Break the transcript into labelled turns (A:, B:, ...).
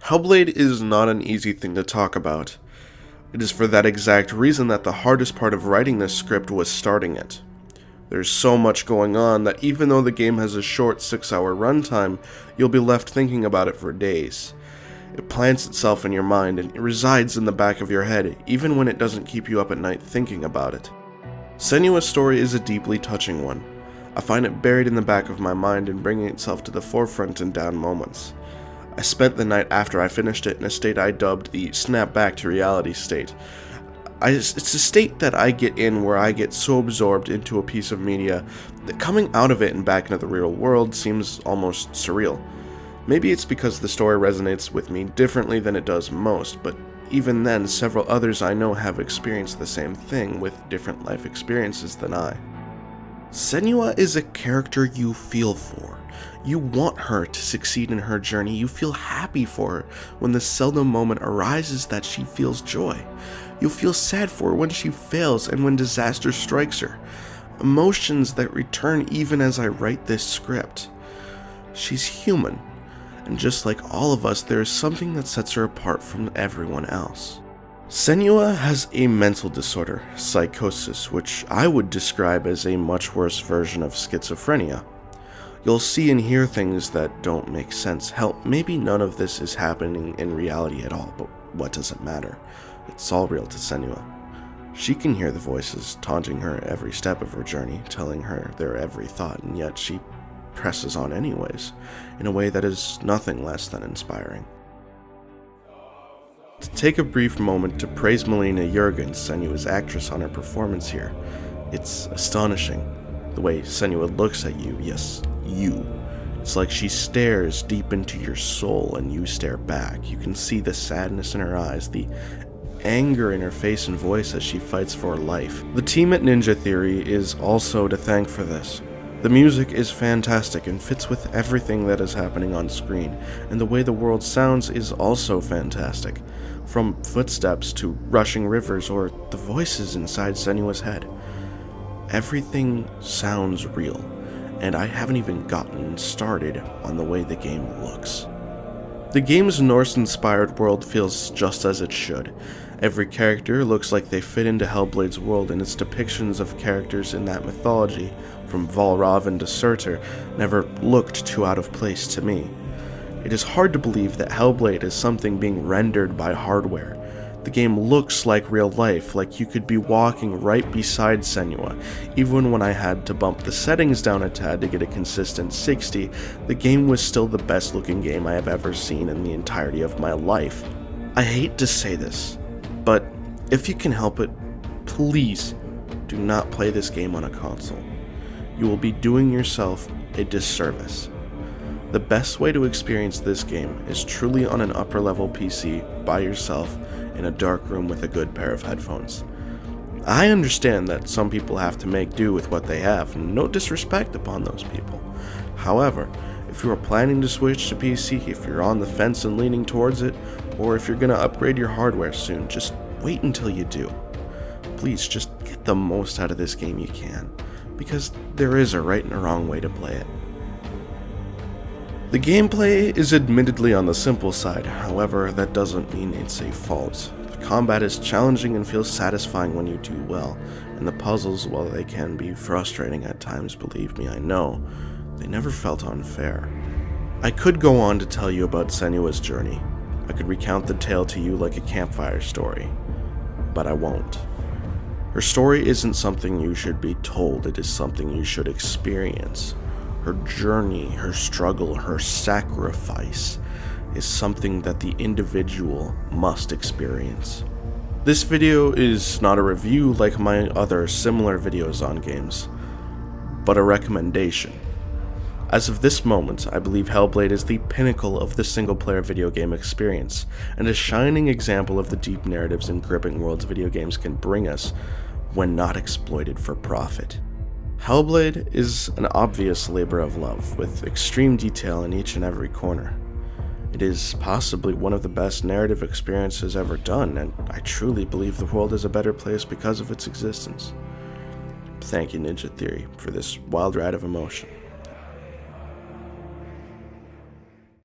A: Hellblade is not an easy thing to talk about. It is for that exact reason that the hardest part of writing this script was starting it. There's so much going on that even though the game has a short 6-hour runtime, you'll be left thinking about it for days. It plants itself in your mind and it resides in the back of your head, even when it doesn't keep you up at night thinking about it. Senua's story is a deeply touching one. I find it buried in the back of my mind and bringing itself to the forefront in down moments. I spent the night after I finished it in a state I dubbed the snap back to reality state. It's a state that I get in where I get so absorbed into a piece of media that coming out of it and back into the real world seems almost surreal. Maybe it's because the story resonates with me differently than it does most, but even then, several others I know have experienced the same thing with different life experiences than I. Senua is a character you feel for. You want her to succeed in her journey. You feel happy for her when the seldom moment arises that she feels joy. You'll feel sad for her when she fails and when disaster strikes her. Emotions that return even as I write this script. She's human, and just like all of us, there is something that sets her apart from everyone else. Senua has a mental disorder, psychosis, which I would describe as a much worse version of schizophrenia. You'll see and hear things that don't make sense. Hell, maybe none of this is happening in reality at all, but what does it matter? It's all real to Senua. She can hear the voices taunting her every step of her journey, telling her their every thought, and yet she presses on anyways, in a way that is nothing less than inspiring. To take a brief moment to praise Melina Jurgens, Senua's actress, on her performance here. It's astonishing, the way Senua looks at you, yes, you. It's like she stares deep into your soul and you stare back. You can see the sadness in her eyes, the anger in her face and voice as she fights for her life. The team at Ninja Theory is also to thank for this. The music is fantastic and fits with everything that is happening on screen, and the way the world sounds is also fantastic, from footsteps to rushing rivers or the voices inside Senua's head. Everything sounds real, and I haven't even gotten started on the way the game looks. The game's Norse-inspired world feels just as it should. Every character looks like they fit into Hellblade's world, and its depictions of characters in that mythology, from Valravn to Surtur, never looked too out of place to me. It is hard to believe that Hellblade is something being rendered by hardware. The game looks like real life, like you could be walking right beside Senua. Even when I had to bump the settings down a tad to get a consistent 60, the game was still the best looking game I have ever seen in the entirety of my life. I hate to say this, but if you can help it, please do not play this game on a console. You will be doing yourself a disservice. The best way to experience this game is truly on an upper level PC by yourself in a dark room with a good pair of headphones. I understand that some people have to make do with what they have, and no disrespect upon those people. However, if you are planning to switch to PC, if you're on the fence and leaning towards it, or if you're going to upgrade your hardware soon, just wait until you do. Please just get the most out of this game you can, because there is a right and a wrong way to play it. The gameplay is admittedly on the simple side, however, that doesn't mean it's a fault. The combat is challenging and feels satisfying when you do well, and the puzzles, while they can be frustrating at times, believe me, I know, they never felt unfair. I could go on to tell you about Senua's journey. I could recount the tale to you like a campfire story, but I won't. Her story isn't something you should be told, it is something you should experience. Her journey, her struggle, her sacrifice is something that the individual must experience. This video is not a review like my other similar videos on games, but a recommendation. As of this moment, I believe Hellblade is the pinnacle of the single-player video game experience, and a shining example of the deep narratives and gripping worlds video games can bring us when not exploited for profit. Hellblade is an obvious labor of love, with extreme detail in each and every corner. It is possibly one of the best narrative experiences ever done, and I truly believe the world is a better place because of its existence. Thank you, Ninja Theory, for this wild ride of emotion.